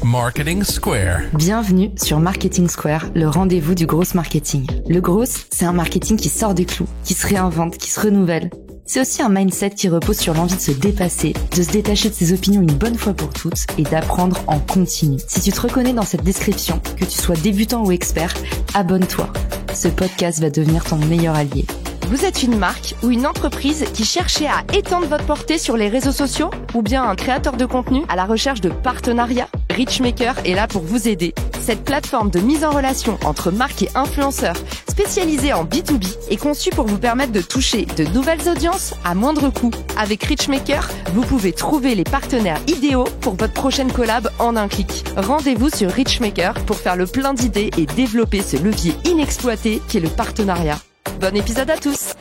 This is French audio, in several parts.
Marketing Square. Bienvenue sur Marketing Square, le rendez-vous du gros marketing. Le gros, c'est un marketing qui sort des clous, qui se réinvente, qui se renouvelle. C'est aussi un mindset qui repose sur l'envie de se dépasser, de se détacher de ses opinions une bonne fois pour toutes et d'apprendre en continu. Si tu te reconnais dans cette description, que tu sois débutant ou expert, abonne-toi. Ce podcast va devenir ton meilleur allié. Vous êtes une marque ou une entreprise qui cherchez à étendre votre portée sur les réseaux sociaux ou bien un créateur de contenu à la recherche de partenariats? Richmaker est là pour vous aider. Cette plateforme de mise en relation entre marques et influenceurs spécialisée en B2B est conçue pour vous permettre de toucher de nouvelles audiences à moindre coût. Avec Richmaker, vous pouvez trouver les partenaires idéaux pour votre prochaine collab en un clic. Rendez-vous sur Richmaker pour faire le plein d'idées et développer ce levier inexploité qu'est le partenariat. Bon épisode à tous.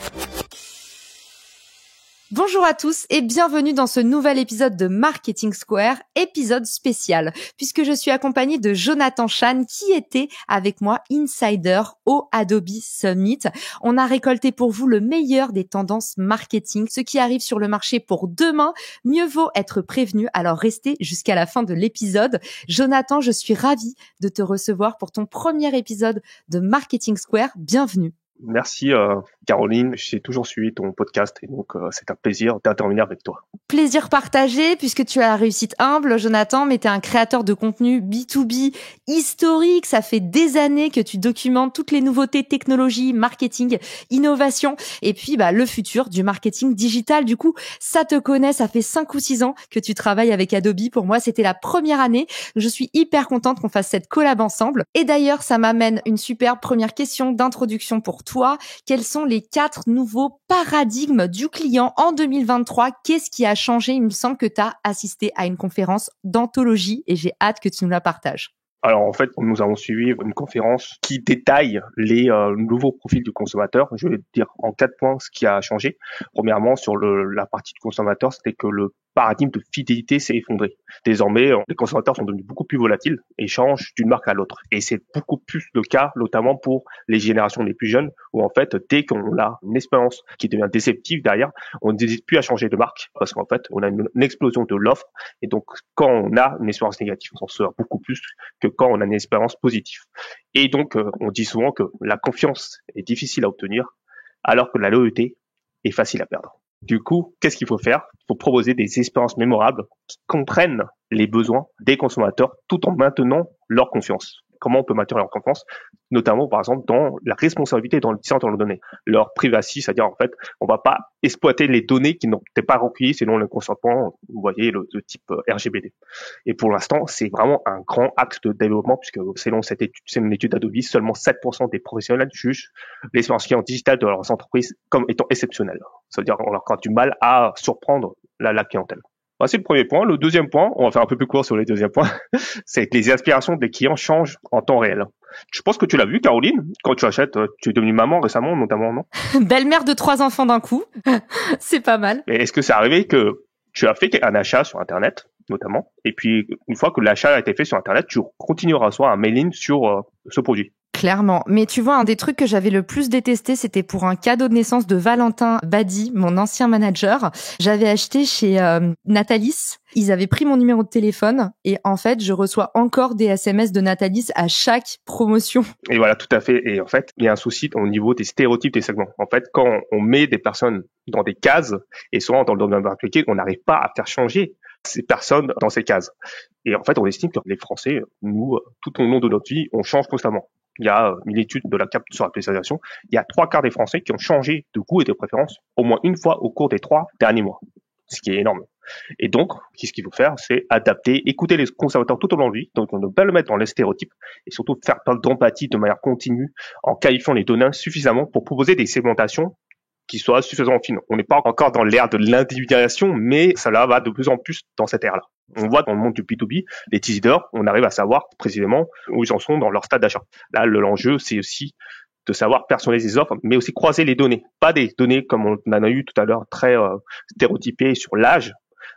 Bonjour à tous et bienvenue dans ce nouvel épisode de Marketing Square, épisode spécial, puisque je suis accompagnée de Jonathan Chan qui était avec moi insider au Adobe Summit. On a récolté pour vous le meilleur des tendances marketing, ce qui arrive sur le marché pour demain. Mieux vaut être prévenu, alors restez jusqu'à la fin de l'épisode. Jonathan, je suis ravie de te recevoir pour ton premier épisode de Marketing Square. Bienvenue. Merci Caroline, j'ai toujours suivi ton podcast et donc c'est un plaisir d'intervenir avec toi. Plaisir partagé puisque tu as la réussite humble, Jonathan, mais tu es un créateur de contenu B2B historique. Ça fait des années que tu documentes toutes les nouveautés, technologies, marketing, innovation et puis le futur du marketing digital. Du coup, ça te connaît, ça fait 5 ou 6 ans que tu travailles avec Adobe. Pour moi, c'était la première année. Je suis hyper contente qu'on fasse cette collab ensemble. Et d'ailleurs, ça m'amène une superbe première question d'introduction pour toi. Quels sont les 4 nouveaux paradigmes du client en 2023? Qu'est-ce qui a changé? Il me semble que tu as assisté à une conférence d'anthologie et j'ai hâte que tu nous la partages. Alors en fait, nous avons suivi une conférence qui détaille les nouveaux profils du consommateur. Je vais dire en 4 points ce qui a changé. Premièrement, sur la partie du consommateur, c'était que le paradigme de fidélité s'est effondré. Désormais, les consommateurs sont devenus beaucoup plus volatiles et changent d'une marque à l'autre. Et c'est beaucoup plus le cas, notamment pour les générations les plus jeunes, où en fait, dès qu'on a une expérience qui devient déceptive derrière, on n'hésite plus à changer de marque, parce qu'en fait, on a une explosion de l'offre. Et donc, quand on a une expérience négative, on s'en sort beaucoup plus que quand on a une expérience positive. Et donc, on dit souvent que la confiance est difficile à obtenir, alors que la loyauté est facile à perdre. Du coup, qu'est-ce qu'il faut faire? Il faut proposer des expériences mémorables qui comprennent les besoins des consommateurs tout en maintenant leur confiance. Comment on peut maintenir leur confiance? Notamment, par exemple, dans la responsabilité dans le design de leurs données. Leur privacy, c'est-à-dire, en fait, on va pas exploiter les données qui n'ont peut-être pas recueillies selon le consentement, vous voyez, le type RGPD. Et pour l'instant, c'est vraiment un grand axe de développement puisque selon cette étude, c'est une étude Adobe, seulement 7% des professionnels jugent l'expérience client digitale de leurs entreprises comme étant exceptionnelle. C'est-à-dire qu'on a encore du mal à surprendre la clientèle. C'est le premier point. Le deuxième point, on va faire un peu plus court sur les deuxièmes points, c'est que les aspirations des clients changent en temps réel. Je pense que tu l'as vu, Caroline, quand tu achètes, tu es devenue maman récemment, notamment, non? Belle-mère de 3 enfants d'un coup, c'est pas mal. Mais est-ce que c'est arrivé que tu as fait un achat sur Internet, notamment, et puis une fois que l'achat a été fait sur Internet, tu continues à recevoir un mailing sur ce produit? Clairement. Mais tu vois, un des trucs que j'avais le plus détesté, c'était pour un cadeau de naissance de Valentin Badi, mon ancien manager. J'avais acheté chez Natalis. Ils avaient pris mon numéro de téléphone et en fait, je reçois encore des SMS de Natalis à chaque promotion. Et voilà, tout à fait. Et en fait, il y a un souci au niveau des stéréotypes des segments. En fait, quand on met des personnes dans des cases, et souvent dans le domaine particulier, on n'arrive pas à faire changer ces personnes dans ces cases. Et en fait, on estime que les Français, nous, tout au long de notre vie, on change constamment. Il y a une étude de la CAP sur la spécialisation. Il y a 3/4 des Français qui ont changé de goût et de préférence au moins une fois au cours des 3 derniers mois. Ce qui est énorme. Et donc, qu'est-ce qu'il faut faire? C'est adapter, écouter les consommateurs tout au long de vie. Donc, on ne pas le mettre dans les stéréotypes et surtout faire preuve d'empathie de manière continue en qualifiant les données suffisamment pour proposer des segmentations qui soient suffisamment fines. On n'est pas encore dans l'ère de l'individualisation, mais cela va de plus en plus dans cette ère-là. On voit dans le monde du B2B, les décideurs, on arrive à savoir précisément où ils en sont dans leur stade d'achat. Là, l'enjeu, c'est aussi de savoir personnaliser les offres, mais aussi croiser les données. Pas des données comme on en a eu tout à l'heure, très stéréotypées sur l'âge,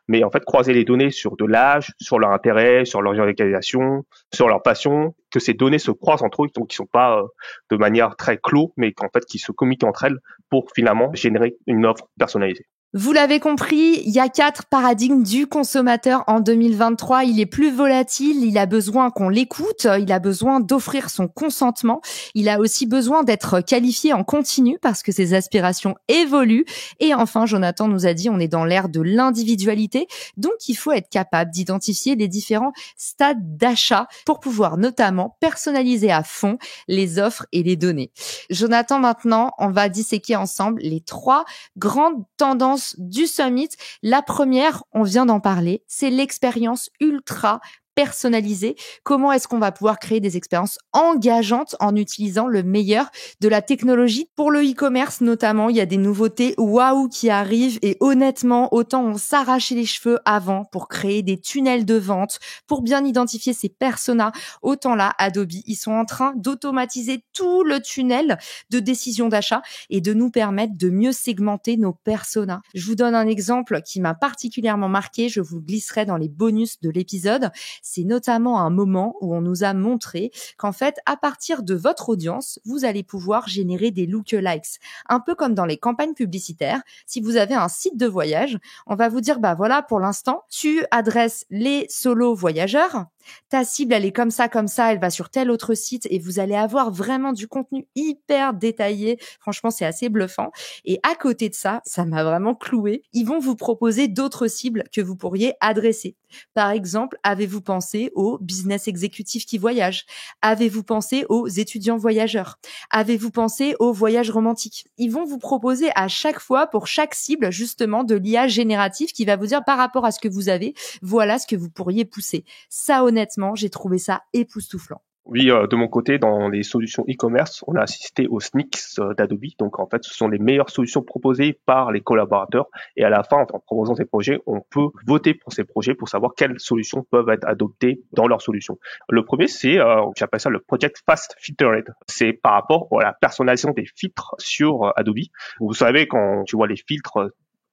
mais en fait croiser les données sur de l'âge, sur leur intérêt, sur leur géolocalisation, sur leur passion, que ces données se croisent entre eux, donc qui sont pas de manière très clos, mais qu'en fait qui se communiquent entre elles pour finalement générer une offre personnalisée. Vous l'avez compris, il y a 4 paradigmes du consommateur en 2023. Il est plus volatile, il a besoin qu'on l'écoute, il a besoin d'offrir son consentement. Il a aussi besoin d'être qualifié en continu parce que ses aspirations évoluent. Et enfin, Jonathan nous a dit, on est dans l'ère de l'individualité. Donc, il faut être capable d'identifier les différents stades d'achat pour pouvoir notamment personnaliser à fond les offres et les données. Jonathan, maintenant, on va disséquer ensemble les 3 grandes tendances du Summit. La première, on vient d'en parler, c'est l'expérience ultra personnalisée. Comment est-ce qu'on va pouvoir créer des expériences engageantes en utilisant le meilleur de la technologie? Pour le e-commerce notamment, il y a des nouveautés waouh qui arrivent et honnêtement, autant on s'arrachait les cheveux avant pour créer des tunnels de vente, pour bien identifier ces personas, autant là, Adobe, ils sont en train d'automatiser tout le tunnel de décision d'achat et de nous permettre de mieux segmenter nos personas. Je vous donne un exemple qui m'a particulièrement marqué, je vous glisserai dans les bonus de l'épisode. C'est notamment un moment où on nous a montré qu'en fait, à partir de votre audience, vous allez pouvoir générer des lookalikes. Un peu comme dans les campagnes publicitaires. Si vous avez un site de voyage, on va vous dire, bah voilà, pour l'instant, tu adresses les solo voyageurs. Ta cible, elle est comme ça, elle va sur tel autre site et vous allez avoir vraiment du contenu hyper détaillé. Franchement, c'est assez bluffant. Et à côté de ça, ça m'a vraiment cloué. Ils vont vous proposer d'autres cibles que vous pourriez adresser. Par exemple, avez-vous pensé aux business exécutifs qui voyagent? Avez-vous pensé aux étudiants voyageurs? Avez-vous pensé aux voyages romantiques? Ils vont vous proposer à chaque fois, pour chaque cible, justement, de l'IA générative qui va vous dire par rapport à ce que vous avez, voilà ce que vous pourriez pousser. Ça, honnêtement, j'ai trouvé ça époustouflant. Oui, de mon côté, dans les solutions e-commerce, on a assisté aux sneaks d'Adobe. Donc, en fait, ce sont les meilleures solutions proposées par les collaborateurs. Et à la fin, en proposant ces projets, on peut voter pour ces projets pour savoir quelles solutions peuvent être adoptées dans leurs solutions. Le premier, c'est, j'appelle ça le Project Fast Filtered. C'est par rapport à la personnalisation des filtres sur Adobe. Vous savez, quand tu vois les filtres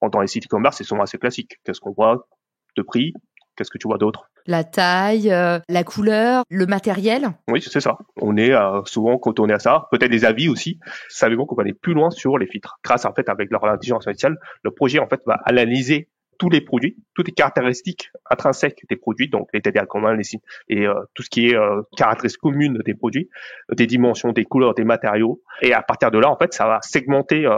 dans les sites e-commerce, ils sont assez classiques. Qu'est-ce qu'on voit de prix? Qu'est-ce que tu vois d'autre? La taille, la couleur, le matériel. Oui, c'est ça. On est souvent cantonné à ça. Peut-être des avis aussi. Savez-vous qu'on va aller plus loin sur les filtres. Grâce, en fait, avec leur intelligence artificielle, le projet, en fait, va analyser tous les produits, toutes les caractéristiques intrinsèques des produits, donc les TDA communs, et tout ce qui est caractéristiques communes des produits, des dimensions, des couleurs, des matériaux. Et à partir de là, en fait, ça va segmenter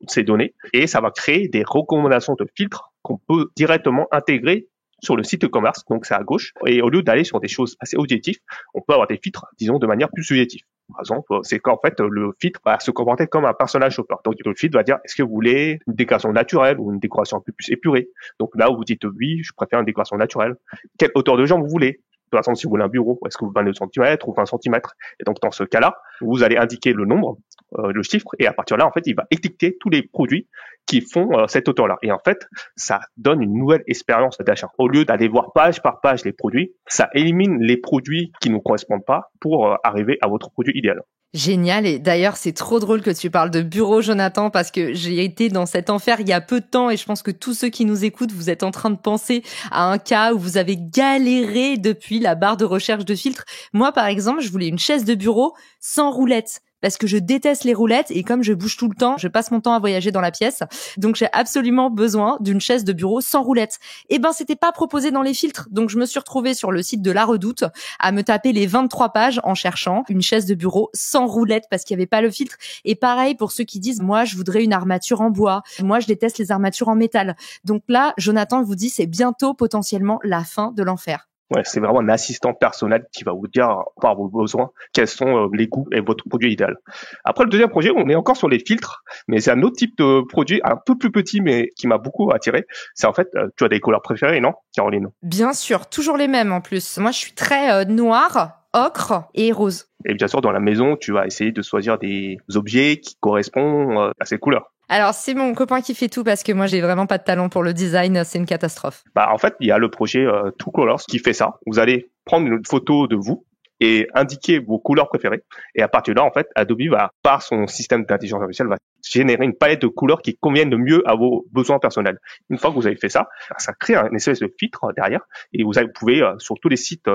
ces données et ça va créer des recommandations de filtres qu'on peut directement intégrer sur le site e-commerce, donc c'est à gauche. Et au lieu d'aller sur des choses assez objectives, on peut avoir des filtres, disons, de manière plus subjective. Par exemple, c'est qu'en fait, le filtre va se comporter comme un personnage shopper. Donc, le filtre va dire, est-ce que vous voulez une décoration naturelle ou une décoration un peu plus épurée? Donc là, vous dites, oui, je préfère une décoration naturelle. Quelle hauteur de jambe vous voulez? Par exemple, si vous voulez un bureau, est-ce que vous voulez 22 cm ou 20 cm? Et donc, dans ce cas-là, vous allez indiquer le nombre, le chiffre, et à partir de là, en fait, il va étiqueter tous les produits qui font cette hauteur-là. Et en fait, ça donne une nouvelle expérience d'achat. Au lieu d'aller voir page par page les produits, ça élimine les produits qui ne correspondent pas pour arriver à votre produit idéal. Génial. Et d'ailleurs, c'est trop drôle que tu parles de bureau, Jonathan, parce que j'ai été dans cet enfer il y a peu de temps et je pense que tous ceux qui nous écoutent, vous êtes en train de penser à un cas où vous avez galéré depuis la barre de recherche de filtres. Moi, par exemple, je voulais une chaise de bureau sans roulette. Parce que je déteste les roulettes et comme je bouge tout le temps, je passe mon temps à voyager dans la pièce. Donc, j'ai absolument besoin d'une chaise de bureau sans roulette. Et ben, c'était pas proposé dans les filtres. Donc, je me suis retrouvée sur le site de La Redoute à me taper les 23 pages en cherchant une chaise de bureau sans roulette parce qu'il y avait pas le filtre. Et pareil pour ceux qui disent, moi, je voudrais une armature en bois. Moi, je déteste les armatures en métal. Donc là, Jonathan vous dit, c'est bientôt potentiellement la fin de l'enfer. Ouais, c'est vraiment un assistant personnel qui va vous dire par vos besoins quels sont les goûts et votre produit idéal. Après le deuxième projet, on est encore sur les filtres, mais c'est un autre type de produit un peu plus petit mais qui m'a beaucoup attiré. C'est en fait, tu as des couleurs préférées, non, Caroline? Bien sûr, toujours les mêmes en plus. Moi, je suis très noire, ocre et rose. Et bien sûr, dans la maison, tu vas essayer de choisir des objets qui correspondent à ces couleurs. Alors, c'est mon copain qui fait tout parce que moi, j'ai vraiment pas de talent pour le design. C'est une catastrophe. En fait, il y a le projet Two Colors qui fait ça. Vous allez prendre une photo de vous et indiquer vos couleurs préférées. Et à partir de là, en fait, Adobe va, par son système d'intelligence artificielle, va générer une palette de couleurs qui conviennent le mieux à vos besoins personnels. Une fois que vous avez fait ça, ça crée une espèce de filtre derrière et vous pouvez sur tous les sites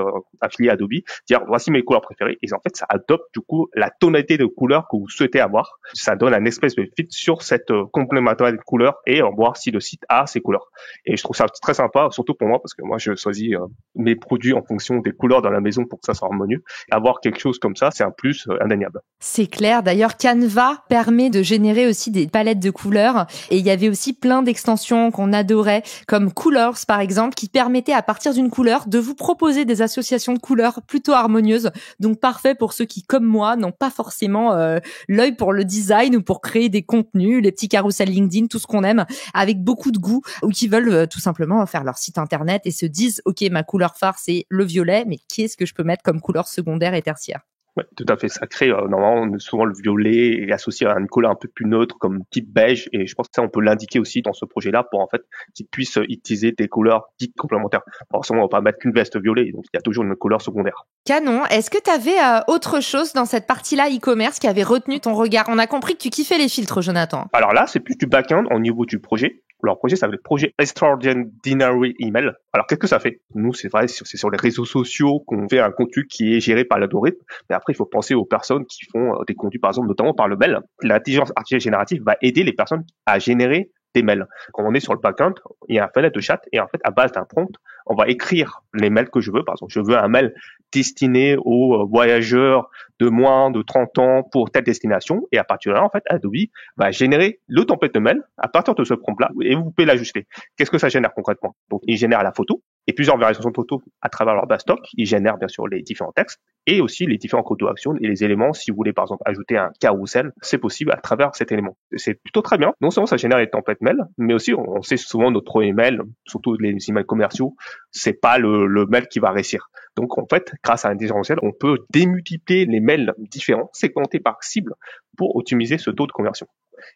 affiliés à Adobe dire voici mes couleurs préférées et en fait ça adopte du coup la tonalité de couleurs que vous souhaitez avoir. Ça donne un espèce de filtre sur cette complémentarité de couleurs et voir si le site a ces couleurs. Et je trouve ça très sympa, surtout pour moi parce que moi je choisis mes produits en fonction des couleurs dans la maison pour que ça soit harmonieux. Avoir quelque chose comme ça, c'est un plus indéniable. C'est clair. D'ailleurs, Canva permet de générer aussi des palettes de couleurs. Et il y avait aussi plein d'extensions qu'on adorait, comme Colors, par exemple, qui permettaient à partir d'une couleur de vous proposer des associations de couleurs plutôt harmonieuses. Donc, parfait pour ceux qui, comme moi, n'ont pas forcément l'œil pour le design ou pour créer des contenus, les petits carousels LinkedIn, tout ce qu'on aime, avec beaucoup de goût, ou qui veulent tout simplement faire leur site internet et se disent, OK, ma couleur phare, c'est le violet, mais qu'est-ce que je peux mettre comme couleur secondaire et tertiaire? Ouais, tout à fait. Ça crée normalement souvent le violet et associé à une couleur un peu plus neutre comme type beige. Et je pense que ça, on peut l'indiquer aussi dans ce projet-là pour en fait qu'ils puissent utiliser des couleurs dites complémentaires. Forcément, on va pas mettre qu'une veste violet, donc il y a toujours une couleur secondaire. Canon. Est-ce que tu avais autre chose dans cette partie-là e-commerce qui avait retenu ton regard? On a compris que tu kiffais les filtres, Jonathan. Alors là, c'est plus du back-end au niveau du projet. Leur projet s'appelle Projet Extraordinary Email. Alors, qu'est-ce que ça fait? Nous, c'est vrai, c'est sur les réseaux sociaux qu'on fait un contenu qui est géré par l'algorithme. Mais après, il faut penser aux personnes qui font des contenus, par exemple, notamment par le mail. L'intelligence artificielle générative va aider les personnes à générer des mails. Quand on est sur le back-end, il y a un fenêtre de chat et en fait, à base d'un prompt, on va écrire les mails que je veux. Par exemple, je veux un mail destiné aux voyageurs de moins de 30 ans pour telle destination. Et à partir de là, en fait, Adobe va générer le template de mail à partir de ce prompt-là et vous pouvez l'ajuster. Qu'est-ce que ça génère concrètement? Donc, il génère la photo et plusieurs variations de photos à travers leur base stock. Il génère bien sûr les différents textes et aussi les différents call to action et les éléments. Si vous voulez, par exemple, ajouter un carousel, c'est possible à travers cet élément. C'est plutôt très bien. Non seulement ça génère les templates mail, mais aussi on sait souvent notre email, surtout les emails commerciaux, c'est pas le mail qui va réussir. Donc en fait, grâce à l'intelligence artificielle, on peut démultiplier les mails différents, segmentés par cible, pour optimiser ce taux de conversion.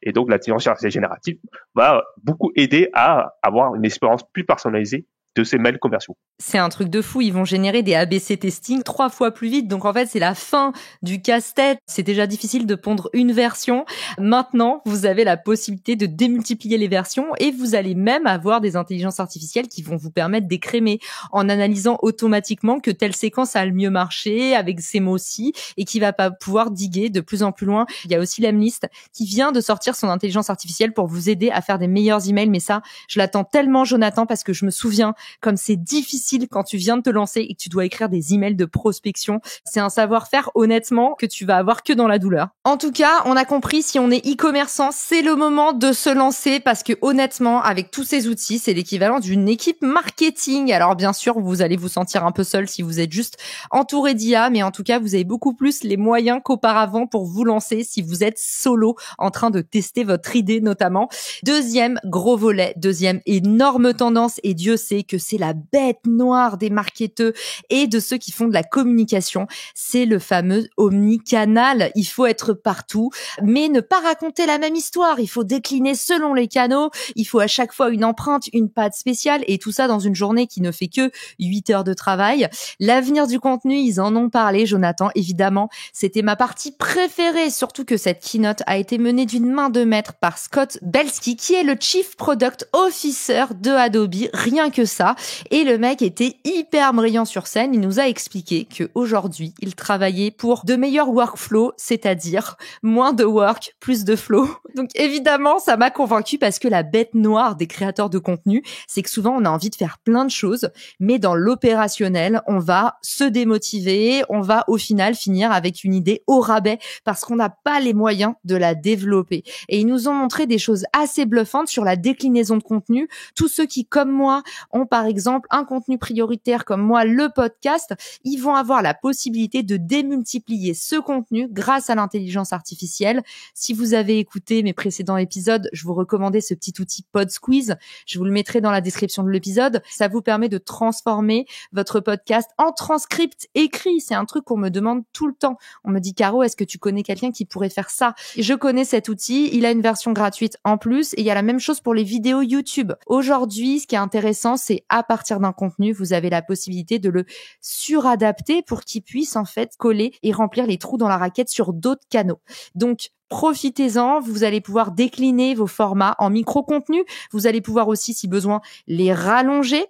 Et donc l'intelligence artificielle générative va beaucoup aider à avoir une expérience plus personnalisée de ces mails commerciaux. C'est un truc de fou. Ils vont générer des ABC testing 3 fois plus vite. Donc, en fait, c'est la fin du casse-tête. C'est déjà difficile de pondre une version. Maintenant, vous avez la possibilité de démultiplier les versions et vous allez même avoir des intelligences artificielles qui vont vous permettre d'écrémer en analysant automatiquement que telle séquence a le mieux marché avec ces mots-ci et qui va pas pouvoir diguer de plus en plus loin. Il y a aussi Lemlist qui vient de sortir son intelligence artificielle pour vous aider à faire des meilleurs emails. Mais ça, je l'attends tellement, Jonathan, parce que je me souviens comme c'est difficile quand tu viens de te lancer et que tu dois écrire des emails de prospection. C'est un savoir-faire, honnêtement, que tu vas avoir que dans la douleur. En tout cas, on a compris, si on est e-commerçant, c'est le moment de se lancer parce que honnêtement, avec tous ces outils, c'est l'équivalent d'une équipe marketing. Alors bien sûr, vous allez vous sentir un peu seul si vous êtes juste entouré d'IA, mais en tout cas, vous avez beaucoup plus les moyens qu'auparavant pour vous lancer si vous êtes solo en train de tester votre idée notamment. Deuxième gros volet, deuxième énorme tendance, et Dieu sait que c'est la bête noire des marketeurs et de ceux qui font de la communication, c'est le fameux omnicanal. Il faut être partout, mais ne pas raconter la même histoire. Il faut décliner selon les canaux. Il faut à chaque fois une empreinte, une patte spéciale, et tout ça dans une journée qui ne fait que 8 heures de travail. L'avenir du contenu, ils en ont parlé, Jonathan, évidemment. C'était ma partie préférée, surtout que cette keynote a été menée d'une main de maître par Scott Belsky, qui est le Chief Product Officer de Adobe, rien que ça. Et le mec était hyper brillant sur scène. Il nous a expliqué qu'aujourd'hui, il travaillait pour de meilleurs workflows, c'est-à-dire moins de work, plus de flow. Donc évidemment, ça m'a convaincu parce que la bête noire des créateurs de contenu, c'est que souvent on a envie de faire plein de choses, mais dans l'opérationnel, on va se démotiver, on va au final finir avec une idée au rabais parce qu'on n'a pas les moyens de la développer. Et ils nous ont montré des choses assez bluffantes sur la déclinaison de contenu. Tous ceux qui, comme moi, ont par exemple un contenu prioritaire comme moi, le podcast, ils vont avoir la possibilité de démultiplier ce contenu grâce à l'intelligence artificielle. Si vous avez écouté mes précédents épisodes, je vous recommandais ce petit outil PodSqueeze. Je vous le mettrai dans la description de l'épisode. Ça vous permet de transformer votre podcast en transcript écrit. C'est un truc qu'on me demande tout le temps. On me dit, Caro, est-ce que tu connais quelqu'un qui pourrait faire ça? Je connais cet outil. Il a une version gratuite en plus et il y a la même chose pour les vidéos YouTube. Aujourd'hui, ce qui est intéressant, c'est à partir d'un contenu, contenu, vous avez la possibilité de le suradapter pour qu'il puisse en fait coller et remplir les trous dans la raquette sur d'autres canaux. Donc, profitez-en, vous allez pouvoir décliner vos formats en micro-contenu. Vous allez pouvoir aussi, si besoin, les rallonger.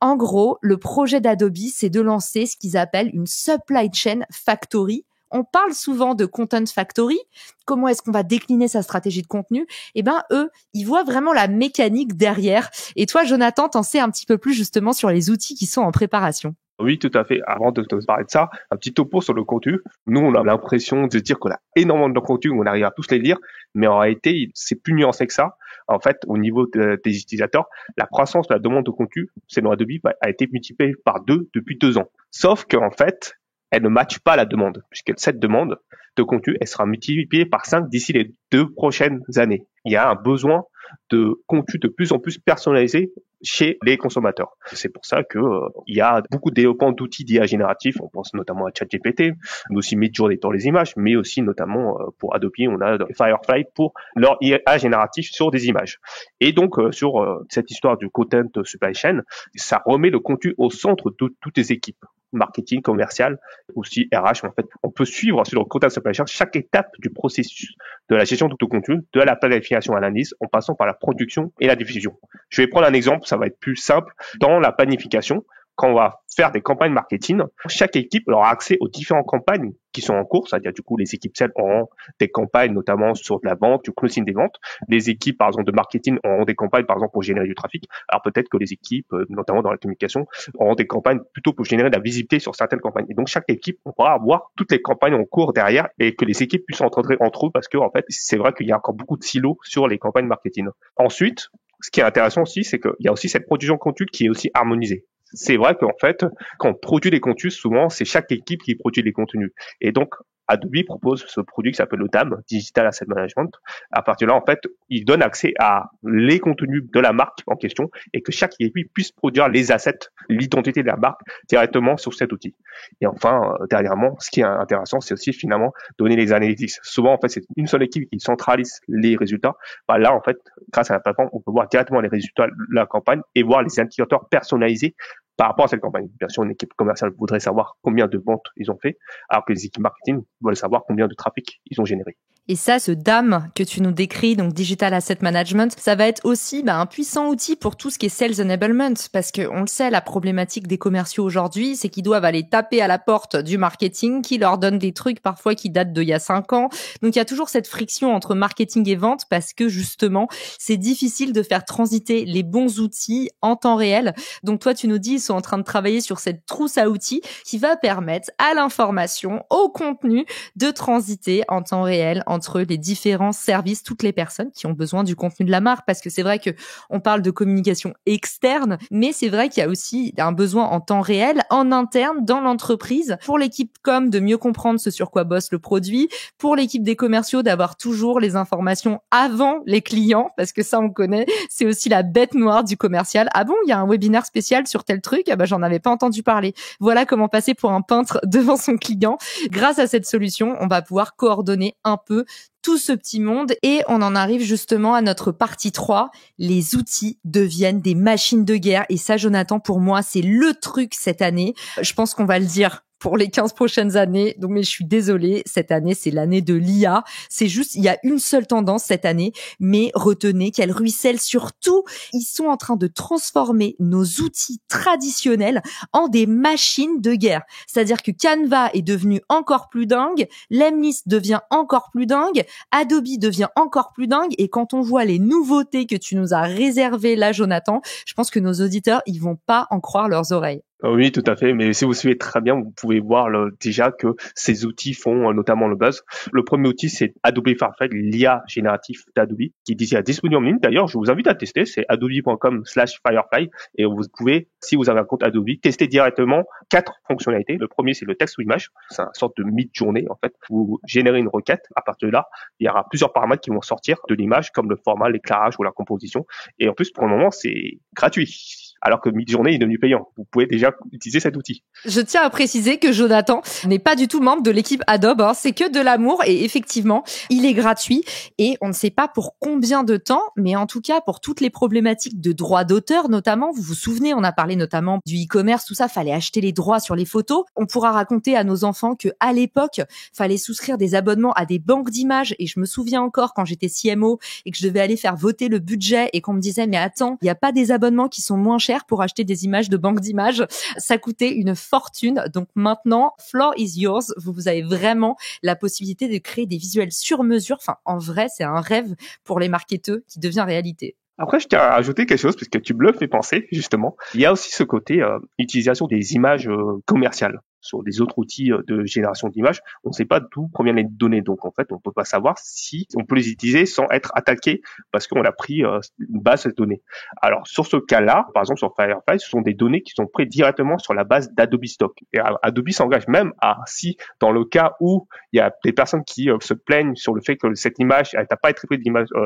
En gros, le projet d'Adobe, c'est de lancer ce qu'ils appellent une supply chain factory. On parle souvent de content factory. Comment est-ce qu'on va décliner sa stratégie de contenu? Eh ben, eux, ils voient vraiment la mécanique derrière. Et toi, Jonathan, t'en sais un petit peu plus justement sur les outils qui sont en préparation. Oui, tout à fait. Avant de te parler de ça, un petit topo sur le contenu. Nous, on a l'impression de dire qu'on a énormément de contenu, on arrive à tous les lire, mais en réalité, c'est plus nuancé que ça. En fait, au niveau des utilisateurs, la croissance de la demande de contenu, c'est dans Adobe, a été multipliée par 2 depuis 2 ans. Sauf qu'en fait, elle ne matche pas la demande, puisque cette demande de contenu, elle sera multipliée par 5 d'ici les 2 prochaines années. Il y a un besoin de contenu de plus en plus personnalisé chez les consommateurs. C'est pour ça que il y a beaucoup de développement d'outils d'IA génératifs. On pense notamment à ChatGPT, mais aussi Midjourney dans les images, mais aussi notamment pour Adobe, on a Firefly pour leur IA génératif sur des images. Et donc sur cette histoire du content supply chain, ça remet le contenu au centre de toutes les équipes. Marketing, commercial, aussi RH. En fait, on peut suivre sur le content supply chain chaque étape du processus de la gestion de tout contenu, de la planification à l'analyse, en passant par la production et la diffusion. Je vais prendre un exemple, ça va être plus simple. Dans la planification, quand on va faire des campagnes marketing, chaque équipe aura accès aux différentes campagnes qui sont en cours, c'est-à-dire du coup les équipes sales auront des campagnes notamment sur de la vente, du closing des ventes. Les équipes par exemple de marketing auront des campagnes par exemple pour générer du trafic. Alors peut-être que les équipes, notamment dans la communication, auront des campagnes plutôt pour générer de la visibilité sur certaines campagnes. Et donc chaque équipe, on pourra avoir toutes les campagnes en cours derrière et que les équipes puissent s'entendre entre eux parce que en fait c'est vrai qu'il y a encore beaucoup de silos sur les campagnes marketing. Ensuite, ce qui est intéressant aussi, c'est qu'il y a aussi cette production de contenu qui est aussi harmonisée. C'est vrai qu'en fait, quand on produit des contenus, souvent, c'est chaque équipe qui produit les contenus. Et donc, Adobe propose ce produit qui s'appelle le DAM, Digital Asset Management. À partir de là, en fait, il donne accès à les contenus de la marque en question et que chaque équipe puisse produire les assets, l'identité de la marque directement sur cet outil. Et enfin, dernièrement, ce qui est intéressant, c'est aussi finalement donner les analytics. Souvent, en fait, c'est une seule équipe qui centralise les résultats. Bah, là, en fait, grâce à la plateforme, on peut voir directement les résultats de la campagne et voir les indicateurs personnalisés par rapport à cette campagne. Bien sûr, une équipe commerciale voudrait savoir combien de ventes ils ont fait, alors que les équipes marketing veulent savoir combien de trafic ils ont généré. Et ça, ce DAM que tu nous décris, donc Digital Asset Management, ça va être aussi un puissant outil pour tout ce qui est Sales Enablement, parce que on le sait, la problématique des commerciaux aujourd'hui, c'est qu'ils doivent aller taper à la porte du marketing qui leur donne des trucs parfois qui datent d'il y a 5 ans. Donc il y a toujours cette friction entre marketing et vente parce que justement, c'est difficile de faire transiter les bons outils en temps réel. Donc toi, tu nous dis, ils sont en train de travailler sur cette trousse à outils qui va permettre à l'information, au contenu, de transiter en temps réel entre les différents services, toutes les personnes qui ont besoin du contenu de la marque, parce que c'est vrai que on parle de communication externe, mais c'est vrai qu'il y a aussi un besoin en temps réel, en interne, dans l'entreprise, pour l'équipe com de mieux comprendre ce sur quoi bosse le produit, pour l'équipe des commerciaux d'avoir toujours les informations avant les clients, parce que ça on connaît, c'est aussi la bête noire du commercial. Ah bon, il y a un webinaire spécial sur tel truc, ah bah j'en avais pas entendu parler. Voilà comment passer pour un peintre devant son client. Grâce à cette solution, on va pouvoir coordonner un peu tout ce petit monde et on en arrive justement à notre partie 3. Les outils deviennent des machines de guerre et ça, Jonathan, pour moi, c'est le truc cette année. Je pense qu'on va le dire pour les 15 prochaines années. Donc, mais je suis désolée, cette année, c'est l'année de l'IA. C'est juste, il y a une seule tendance cette année, mais retenez qu'elle ruisselle sur tout. Ils sont en train de transformer nos outils traditionnels en des machines de guerre. C'est-à-dire que Canva est devenu encore plus dingue, Lemlist devient encore plus dingue, Adobe devient encore plus dingue, et quand on voit les nouveautés que tu nous as réservées là, Jonathan, je pense que nos auditeurs, ils vont pas en croire leurs oreilles. Oui, tout à fait. Mais si vous suivez très bien, vous pouvez voir déjà que ces outils font notamment le buzz. Le premier outil, c'est Adobe Firefly, l'IA génératif d'Adobe, qui est déjà disponible en ligne. D'ailleurs, je vous invite à tester. C'est adobe.com/Firefly. Et vous pouvez, si vous avez un compte Adobe, tester directement 4 fonctionnalités. Le premier, c'est le texte ou image. C'est une sorte de Midjourney, en fait. Vous générez une requête. À partir de là, il y aura plusieurs paramètres qui vont sortir de l'image, comme le format, l'éclairage ou la composition. Et en plus, pour le moment, c'est gratuit. Alors que Midjourney est devenu payant. Vous pouvez déjà déjà utilisé cet outil. Je tiens à préciser que Jonathan n'est pas du tout membre de l'équipe Adobe, hein. C'est que de l'amour et effectivement, il est gratuit et on ne sait pas pour combien de temps, mais en tout cas pour toutes les problématiques de droits d'auteur notamment. Vous vous souvenez, on a parlé notamment du e-commerce, tout ça, fallait acheter les droits sur les photos. On pourra raconter à nos enfants que à l'époque, fallait souscrire des abonnements à des banques d'images et je me souviens encore quand j'étais CMO et que je devais aller faire voter le budget et qu'on me disait mais attends, il n'y a pas des abonnements qui sont moins chers pour acheter des images de banques d'images. Ça coûtait une fortune. Donc maintenant, floor is yours. Vous avez vraiment la possibilité de créer des visuels sur mesure. Enfin, en vrai, c'est un rêve pour les marketeurs qui devient réalité. Après, je tiens à ajouter quelque chose, puisque tu me le fais penser, justement. Il y a aussi ce côté utilisation des images commerciales. Sur des autres outils de génération d'images, on ne sait pas d'où proviennent les données. Donc, en fait, on ne peut pas savoir si on peut les utiliser sans être attaqué parce qu'on a pris une base de données. Alors, sur ce cas-là, par exemple, sur Firefly, ce sont des données qui sont prises directement sur la base d'Adobe Stock. Et Adobe s'engage même à, si dans le cas où il y a des personnes qui se plaignent sur le fait que cette image n'a pas été prise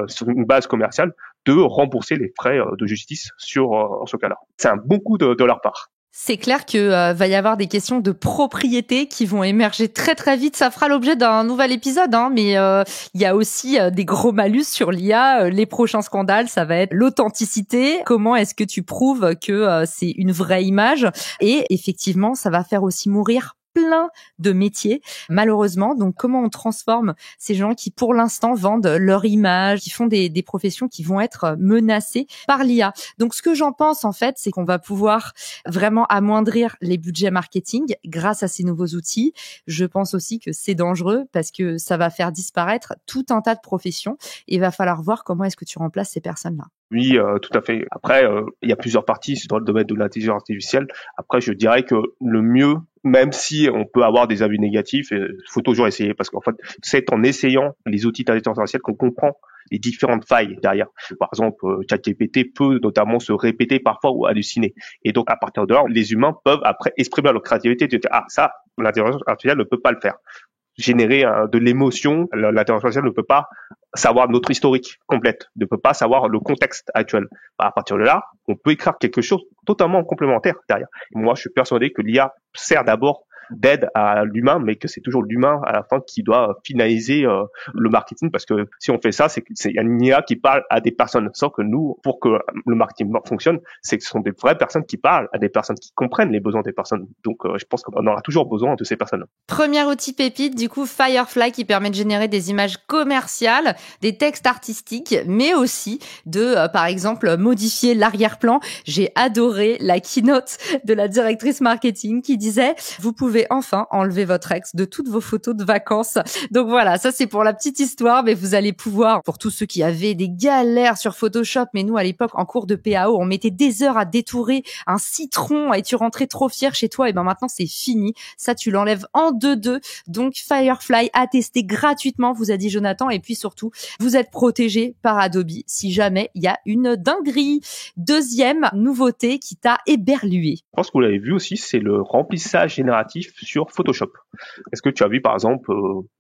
sur une base commerciale, de rembourser les frais de justice sur ce cas-là. C'est un bon coup de leur part. C'est clair que va y avoir des questions de propriété qui vont émerger très très vite. Ça fera l'objet d'un nouvel épisode, hein, mais il y a aussi des gros malus sur l'IA. Les prochains scandales, ça va être l'authenticité. Comment est-ce que tu prouves que c'est une vraie image? Et effectivement, ça va faire aussi mourir plein de métiers, malheureusement. Donc, comment on transforme ces gens qui, pour l'instant, vendent leur image, qui font des professions qui vont être menacées par l'IA. Donc, ce que j'en pense, en fait, c'est qu'on va pouvoir vraiment amoindrir les budgets marketing grâce à ces nouveaux outils. Je pense aussi que c'est dangereux parce que ça va faire disparaître tout un tas de professions et il va falloir voir comment est-ce que tu remplaces ces personnes-là. Oui, tout à fait. Après, il y a plusieurs parties dans le domaine de l'intelligence artificielle. Après, je dirais que le mieux, même si on peut avoir des avis négatifs, il faut toujours essayer parce qu'en fait, c'est en essayant les outils d'intelligence artificielle qu'on comprend les différentes failles derrière. Par exemple, ChatGPT peut notamment se répéter parfois ou halluciner. Et donc, à partir de là, les humains peuvent après exprimer leur créativité. De dire, ah, ça, l'intelligence artificielle ne peut pas le faire. Générer de l'émotion, l'intelligence artificielle ne peut pas savoir notre historique complète, ne peut pas savoir le contexte actuel. À partir de là, on peut écrire quelque chose totalement complémentaire derrière. Et moi, je suis persuadé que l'IA sert d'abord d'aide à l'humain, mais que c'est toujours l'humain à la fin qui doit finaliser le marketing, parce que si on fait ça, c'est une IA qui parle à des personnes, sans que nous, pour que le marketing fonctionne, c'est que ce sont des vraies personnes qui parlent à des personnes qui comprennent les besoins des personnes. Donc, je pense qu'on aura toujours besoin de ces personnes. Premier outil pépite, du coup, Firefly, qui permet de générer des images commerciales, des textes artistiques, mais aussi de, par exemple, modifier l'arrière-plan. J'ai adoré la keynote de la directrice marketing qui disait, vous pouvez enfin enlever votre ex de toutes vos photos de vacances. Donc voilà, ça c'est pour la petite histoire, mais vous allez pouvoir, pour tous ceux qui avaient des galères sur Photoshop, mais nous à l'époque en cours de PAO, on mettait des heures à détourer un citron et tu rentrais trop fier chez toi, et ben maintenant c'est fini. Ça tu l'enlèves en 2-2. Donc Firefly à tester gratuitement, vous a dit Jonathan, et puis surtout, vous êtes protégé par Adobe si jamais il y a une dinguerie. Deuxième nouveauté qui t'a éberlué. Je pense que vous l'avez vu aussi, c'est le remplissage génératif sur Photoshop. Est-ce que tu as vu par exemple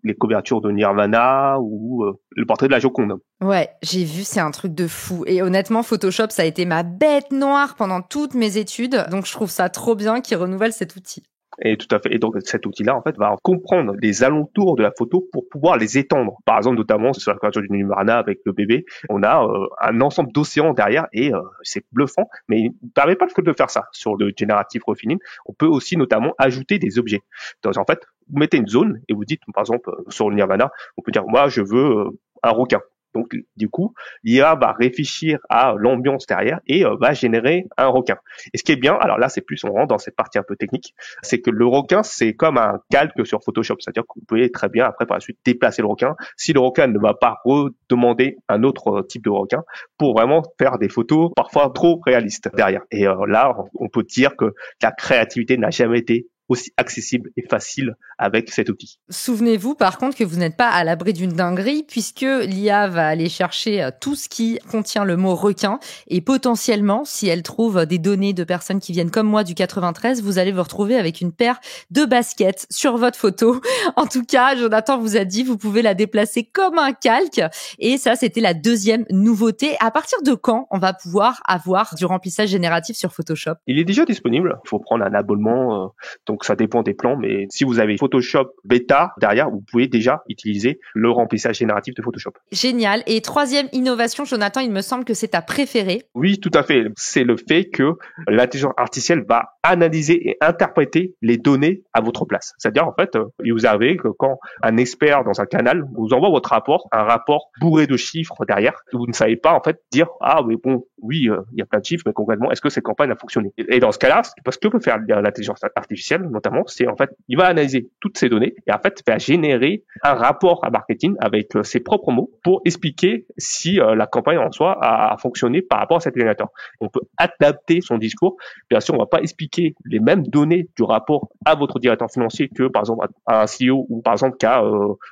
les couvertures de Nirvana ou le portrait de la Joconde? Ouais, j'ai vu, c'est un truc de fou. Et honnêtement, Photoshop, ça a été ma bête noire pendant toutes mes études. Donc je trouve ça trop bien qu'ils renouvellent cet outil. Et tout à fait. Et donc cet outil-là, en fait, va comprendre les alentours de la photo pour pouvoir les étendre. Par exemple, notamment sur la couverture du Nirvana avec le bébé, on a un ensemble d'océans derrière et c'est bluffant. Mais il ne permet pas de faire ça sur le Generative Refining. On peut aussi notamment ajouter des objets. Donc en fait, vous mettez une zone et vous dites, par exemple, sur le Nirvana, on peut dire, moi, je veux un requin. Donc, du coup, l'IA va réfléchir à l'ambiance derrière et va générer un requin. Et ce qui est bien, alors là, c'est plus, on rentre dans cette partie un peu technique, c'est que le requin, c'est comme un calque sur Photoshop. C'est-à-dire que vous pouvez très bien, après, par la suite, déplacer le requin. Si le requin ne va pas redemander un autre type de requin pour vraiment faire des photos parfois trop réalistes derrière. Et là, on peut dire que la créativité n'a jamais été aussi accessible et facile avec cet outil. Souvenez-vous par contre que vous n'êtes pas à l'abri d'une dinguerie puisque l'IA va aller chercher tout ce qui contient le mot requin et potentiellement, si elle trouve des données de personnes qui viennent comme moi du 93, vous allez vous retrouver avec une paire de baskets sur votre photo. En tout cas, Jonathan vous a dit, vous pouvez la déplacer comme un calque et ça, c'était la deuxième nouveauté. À partir de quand on va pouvoir avoir du remplissage génératif sur Photoshop? Il est déjà disponible. Il faut prendre un abonnement, donc ça dépend des plans, mais si vous avez Photoshop Beta derrière, vous pouvez déjà utiliser le remplissage génératif de Photoshop. Génial. Et troisième innovation, Jonathan, il me semble que c'est ta préférée. Oui, tout à fait. C'est le fait que l'intelligence artificielle va analyser et interpréter les données à votre place. C'est-à-dire, en fait, vous avez que quand un expert dans un canal vous envoie votre rapport, un rapport bourré de chiffres derrière, vous ne savez pas, en fait, dire, ah, mais bon, oui, il y a plein de chiffres, mais concrètement, est-ce que cette campagne a fonctionné? Et dans ce cas-là, parce que peut faire l'intelligence artificielle, notamment, c'est, en fait, il va analyser toutes ces données et, en fait, va générer un rapport à marketing avec ses propres mots pour expliquer si la campagne en soi a fonctionné par rapport à cet utilisateur. On peut adapter son discours. Bien sûr, on va pas expliquer les mêmes données du rapport à votre directeur financier que, par exemple, à un CEO ou, par exemple, qu'à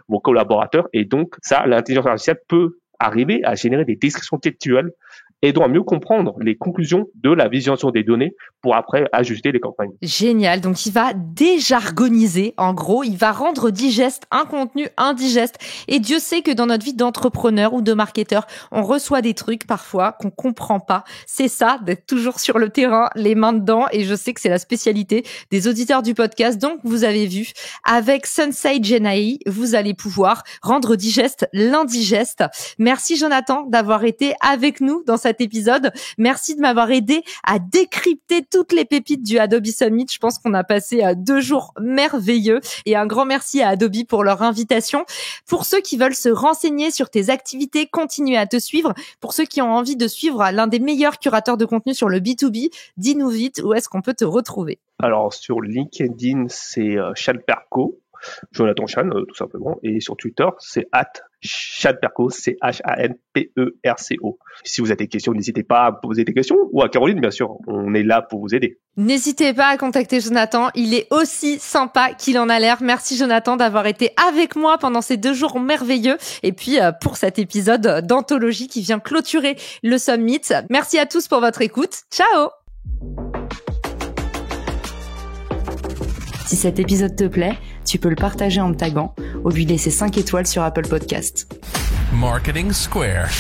vos collaborateurs. Et donc, ça, l'intelligence artificielle peut arriver à générer des descriptions textuelles aidant à mieux comprendre les conclusions de la visualisation des données pour après ajuster les campagnes. Génial. Donc, il va déjargoniser. En gros, il va rendre digeste un contenu indigeste. Et Dieu sait que dans notre vie d'entrepreneur ou de marketeur, on reçoit des trucs parfois qu'on comprend pas. C'est ça, d'être toujours sur le terrain, les mains dedans. Et je sais que c'est la spécialité des auditeurs du podcast. Donc, vous avez vu, avec Sensei GenAI, vous allez pouvoir rendre digeste l'indigeste. Merci Jonathan d'avoir été avec nous dans cet épisode. Merci de m'avoir aidé à décrypter toutes les pépites du Adobe Summit. Je pense qu'on a passé 2 jours merveilleux et un grand merci à Adobe pour leur invitation. Pour ceux qui veulent se renseigner sur tes activités, continuez à te suivre. Pour ceux qui ont envie de suivre l'un des meilleurs curateurs de contenu sur le B2B, dis-nous vite où est-ce qu'on peut te retrouver. Alors sur LinkedIn, c'est Chan Perco, Jonathan Chan tout simplement, et sur Twitter, c'est @ChanPerco, ChanPerco. Si vous avez des questions, n'hésitez pas à poser des questions, ou à Caroline, bien sûr, on est là pour vous aider. N'hésitez pas à contacter Jonathan, il est aussi sympa qu'il en a l'air. Merci Jonathan d'avoir été avec moi pendant ces 2 jours merveilleux, et puis pour cet épisode d'anthologie qui vient clôturer le Summit. Merci à tous pour votre écoute, ciao. Si cet épisode te plaît, tu peux le partager en me taguant ou lui laisser 5 étoiles sur Apple Podcasts. Marketing Square.